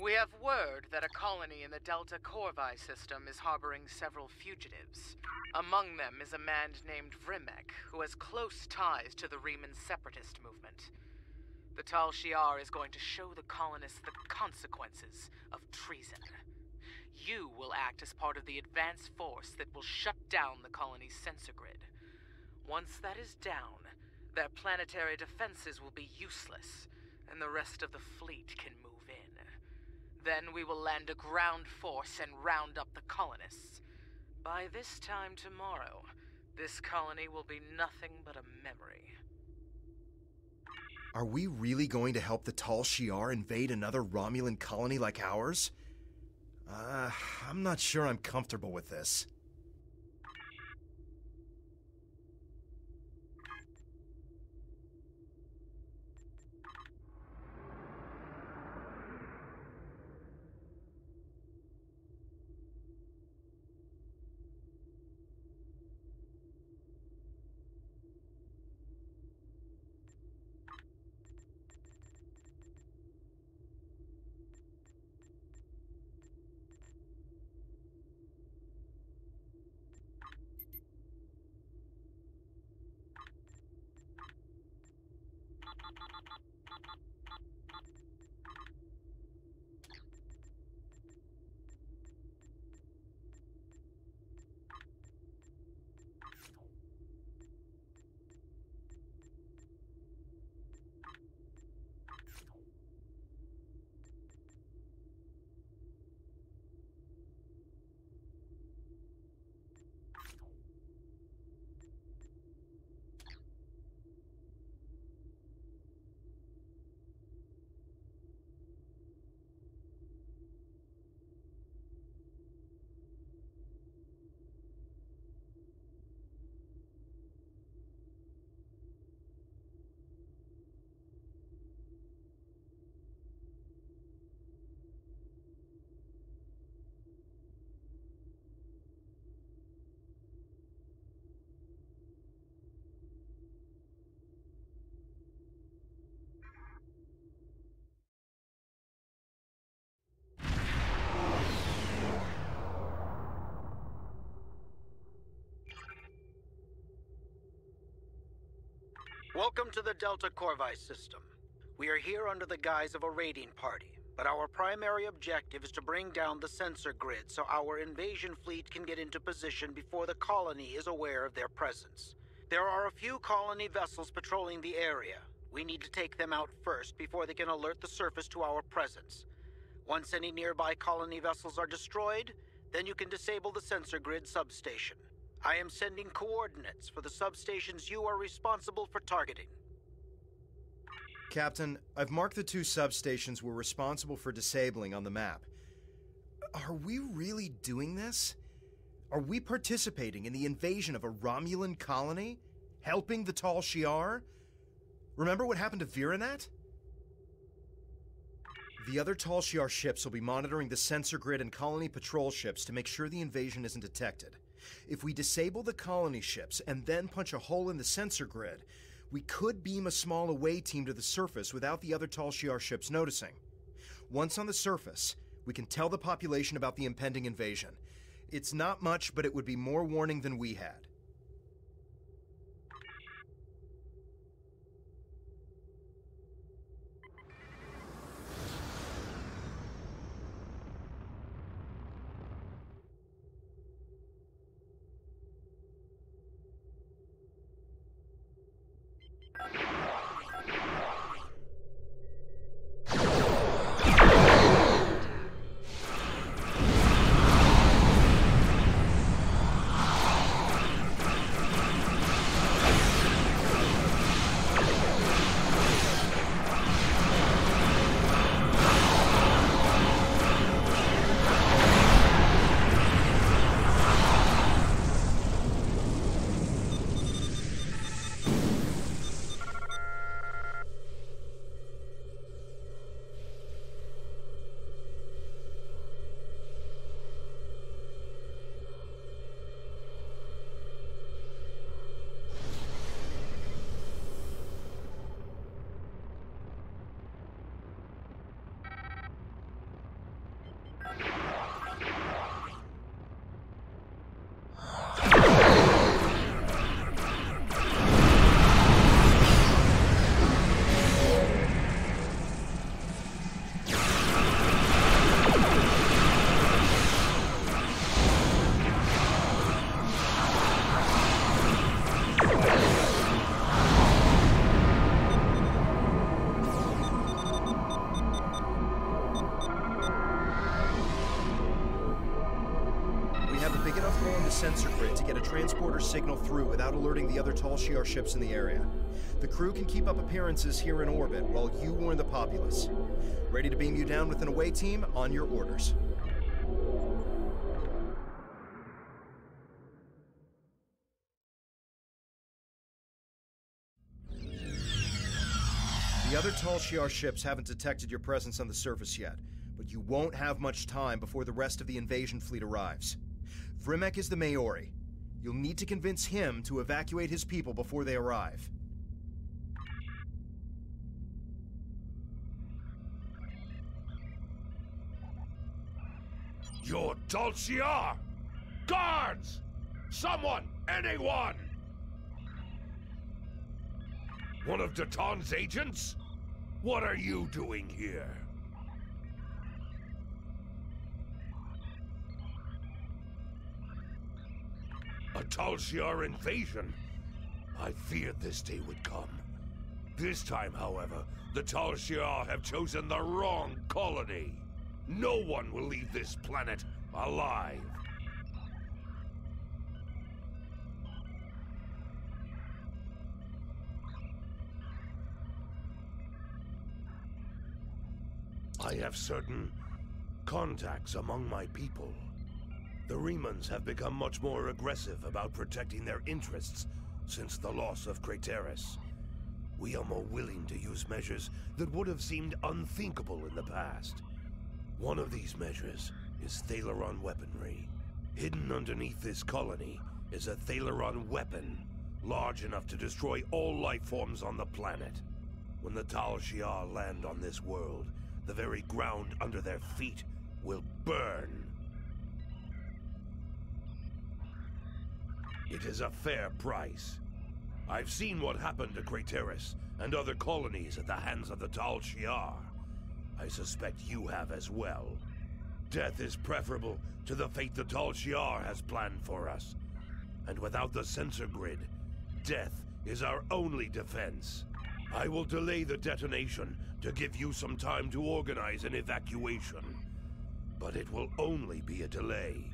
We have word that a colony in the Delta Corvi system is harboring several fugitives. Among them is a man named Vrimek, who has close ties to the Reman separatist movement. The Tal Shiar is going to show the colonists the consequences of treason. You will act as part of the advance force that will shut down the colony's sensor grid. Once that is down, their planetary defenses will be useless, and the rest of the fleet can move in. Then we will land a ground force and round up the colonists. By this time tomorrow, this colony will be nothing but a memory. Are we really going to help the Tal Shiar invade another Romulan colony like ours? I'm not sure I'm comfortable with this. Welcome to the Delta Corvi system. We are here under the guise of a raiding party, but our primary objective is to bring down the sensor grid so our invasion fleet can get into position before the colony is aware of their presence. There are a few colony vessels patrolling the area. We need to take them out first before they can alert the surface to our presence. Once any nearby colony vessels are destroyed, then you can disable the sensor grid substation. I am sending coordinates for the substations you are responsible for targeting. Captain, I've marked the 2 substations we're responsible for disabling on the map. Are we really doing this? Are we participating in the invasion of a Romulan colony? Helping the Tal Shiar? Remember what happened to Viranet? The other Tal Shiar ships will be monitoring the sensor grid and colony patrol ships to make sure the invasion isn't detected. If we disable the colony ships and then punch a hole in the sensor grid, we could beam a small away team to the surface without the other Tal Shiar ships noticing. Once on the surface, we can tell the population about the impending invasion. It's not much, but it would be more warning than we had. sensor grid to get a transporter signal through without alerting the other Tal Shiar ships in the area. The crew can keep up appearances here in orbit while you warn the populace. Ready to beam you down with an away team? On your orders. The other Tal Shiar ships haven't detected your presence on the surface yet, but you won't have much time before the rest of the invasion fleet arrives. Vrimek is the Maori. You'll need to convince him to evacuate his people before they arrive. You're Tal Shiar! Guards! Someone! Anyone! One of Datan's agents? What are you doing here? A Tal Shiar invasion? I feared this day would come. This time, however, the Tal Shiar have chosen the wrong colony. No one will leave this planet alive. I have certain contacts among my people. The Remans have become much more aggressive about protecting their interests since the loss of Craterus. We are more willing to use measures that would have seemed unthinkable in the past. One of these measures is Thalaron weaponry. Hidden underneath this colony is a Thalaron weapon, large enough to destroy all life forms on the planet. When the Tal Shiar land on this world, the very ground under their feet will burn. It is a fair price. I've seen what happened to Craterus and other colonies at the hands of the Tal Shiar. I suspect you have as well. Death is preferable to the fate the Tal Shiar has planned for us. And without the sensor grid, death is our only defense. I will delay the detonation to give you some time to organize an evacuation. But it will only be a delay.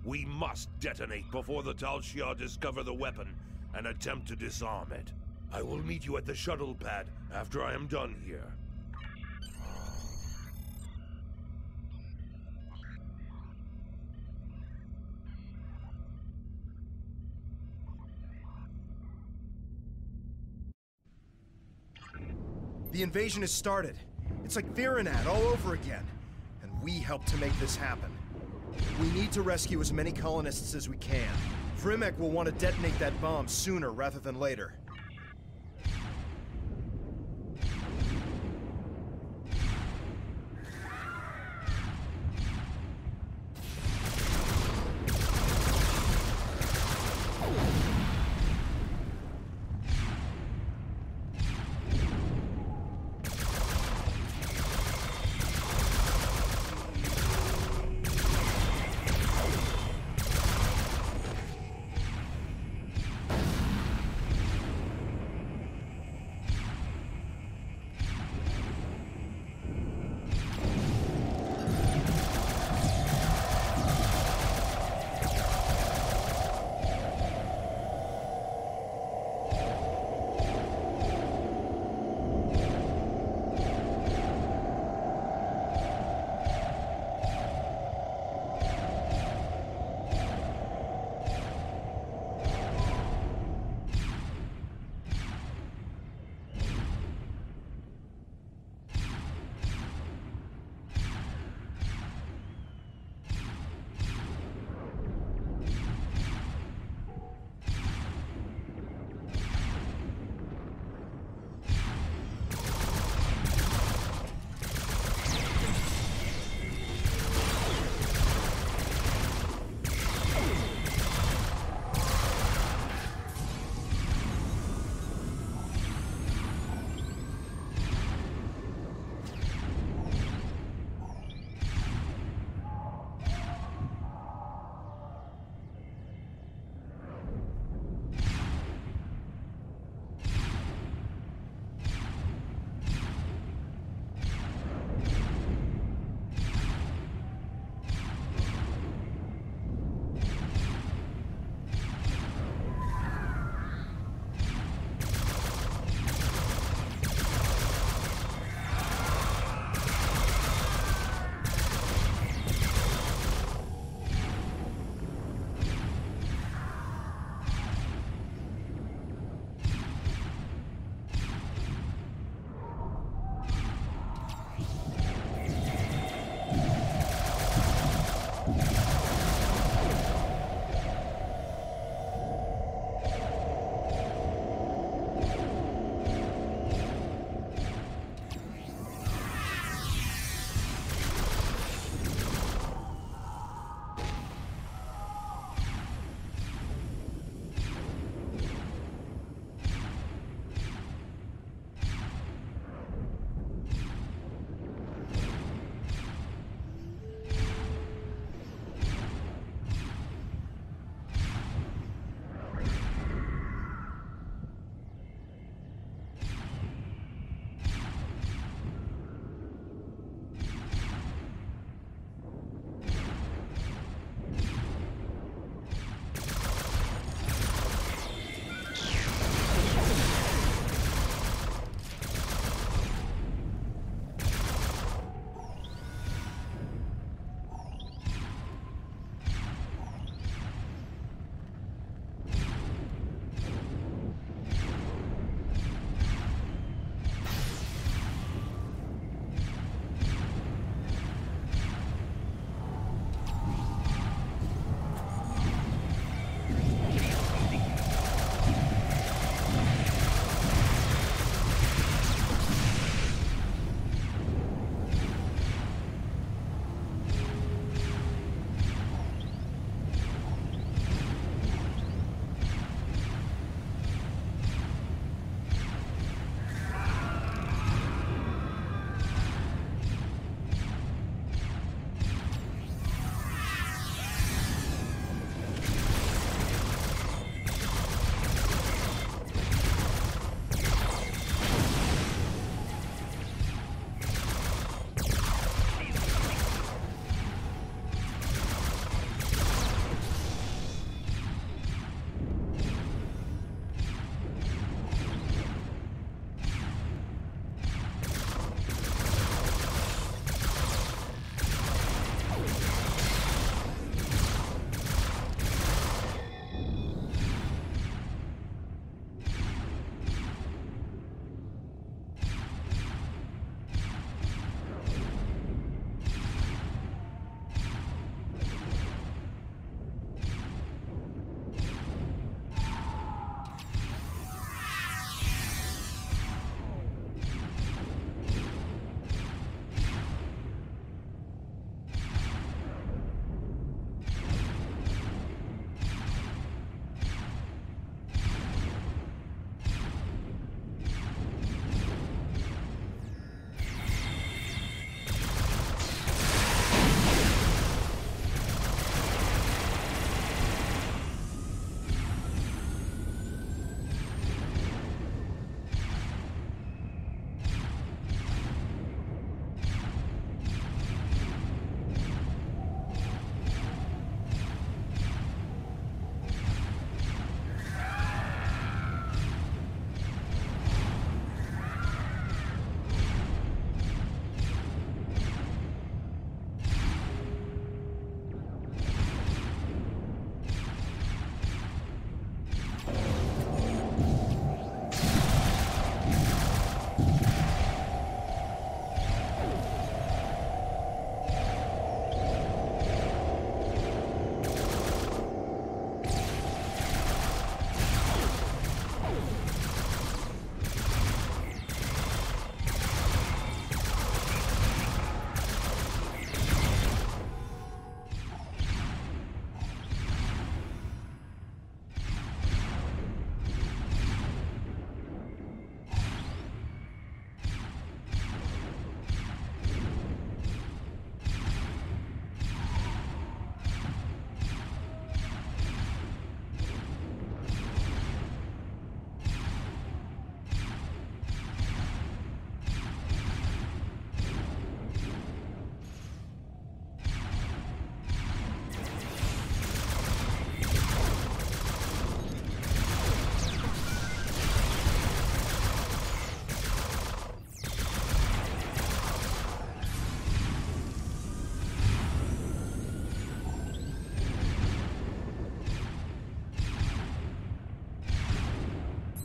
We must detonate before the Tal Shiar discover the weapon and attempt to disarm it. I will meet you at the shuttle pad after I am done here. The invasion has started. It's like Virenat all over again. And we helped to make this happen. We need to rescue as many colonists as we can. Vrimek will want to detonate that bomb sooner rather than later.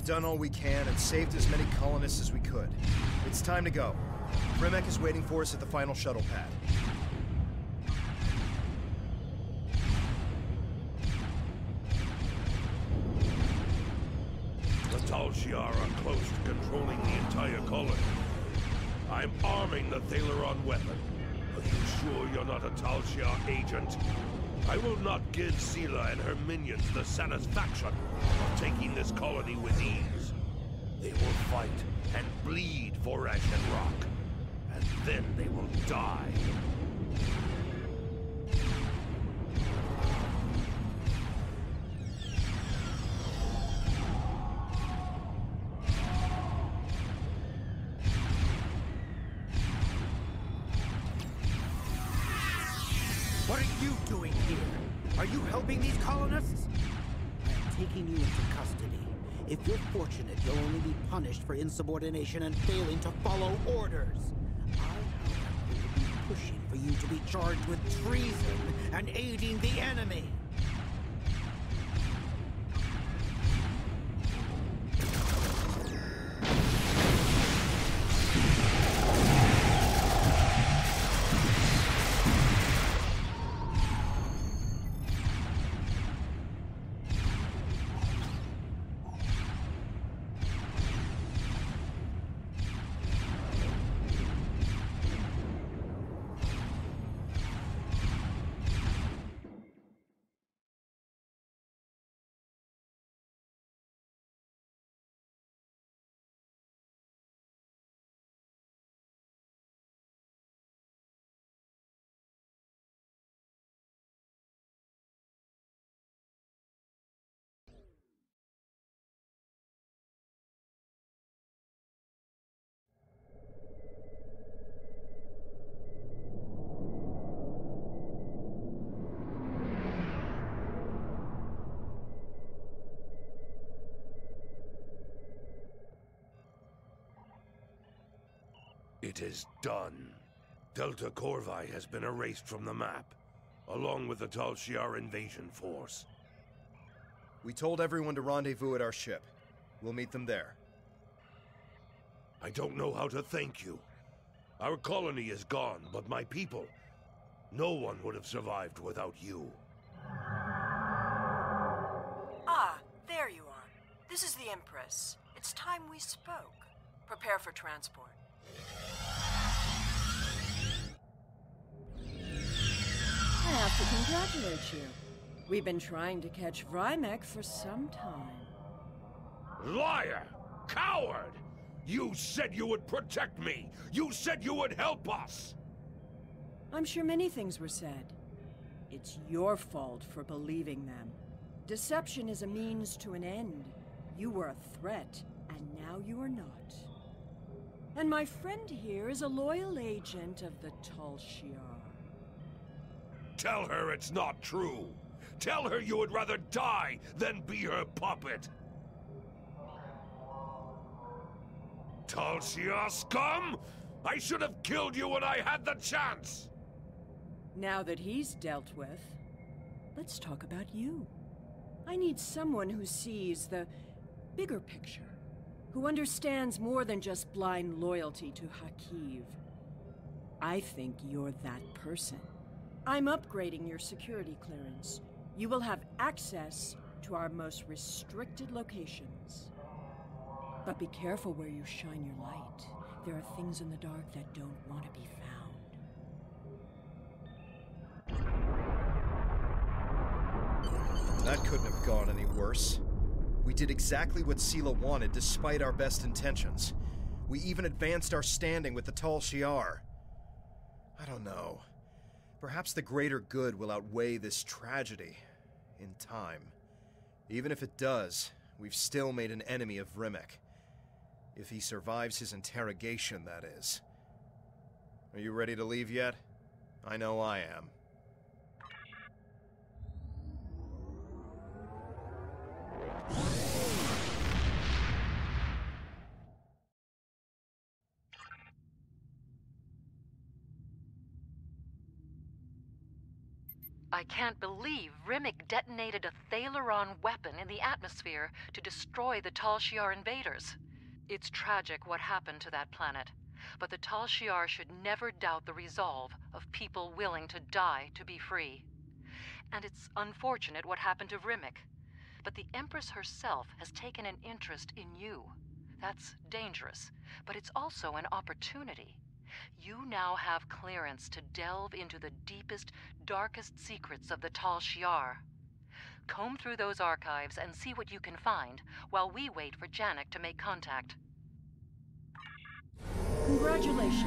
done all we can and saved as many colonists as we could. It's time to go. Rimek is waiting for us at the final shuttle pad. The Tal Shiar are close to controlling the entire colony. I'm arming the Thaleron weapon. Are you sure you're not a Tal Shiar agent? I will not give Sela and her minions the satisfaction of taking this colony with ease. They will fight and bleed for Ash and Rock, and then they will die. What are you doing here? Are you helping these colonists? I'm taking you into custody. If you're fortunate, you'll only be punished for insubordination and failing to follow orders. I will be pushing for you to be charged with treason and aiding the enemy. It is done. Delta Corvi has been erased from the map, along with the Tal Shiar invasion force. We told everyone to rendezvous at our ship. We'll meet them there. I don't know how to thank you. Our colony is gone, but my people... No one would have survived without you. Ah, there you are. This is the Empress. It's time we spoke. Prepare for transport. I have to congratulate you. We've been trying to catch Rimek for some time. Liar! Coward! You said you would protect me! You said you would help us! I'm sure many things were said. It's your fault for believing them. Deception is a means to an end. You were a threat, and now you are not. And my friend here is a loyal agent of the Tal Shiar. Tell her it's not true! Tell her you would rather die than be her puppet! Tal Shiar scum! I should have killed you when I had the chance! Now that he's dealt with, let's talk about you. I need someone who sees the bigger picture, who understands more than just blind loyalty to Hakiv. I think you're that person. I'm upgrading your security clearance. You will have access to our most restricted locations. But be careful where you shine your light. There are things in the dark that don't want to be found. That couldn't have gone any worse. We did exactly what Sela wanted despite our best intentions. We even advanced our standing with the Tal Shiar. I don't know. Perhaps the greater good will outweigh this tragedy in time. Even if it does, we've still made an enemy of Rimek. If he survives his interrogation, that is. Are you ready to leave yet? I know I am. I can't believe Rimmick detonated a Thaleron weapon in the atmosphere to destroy the Tal Shiar invaders. It's tragic what happened to that planet, but the Tal Shiar should never doubt the resolve of people willing to die to be free. And it's unfortunate what happened to Rimmick, but the Empress herself has taken an interest in you. That's dangerous, but it's also an opportunity. You now have clearance to delve into the deepest, darkest secrets of the Tal Shiar. Comb through those archives and see what you can find while we wait for Janek to make contact. Congratulations.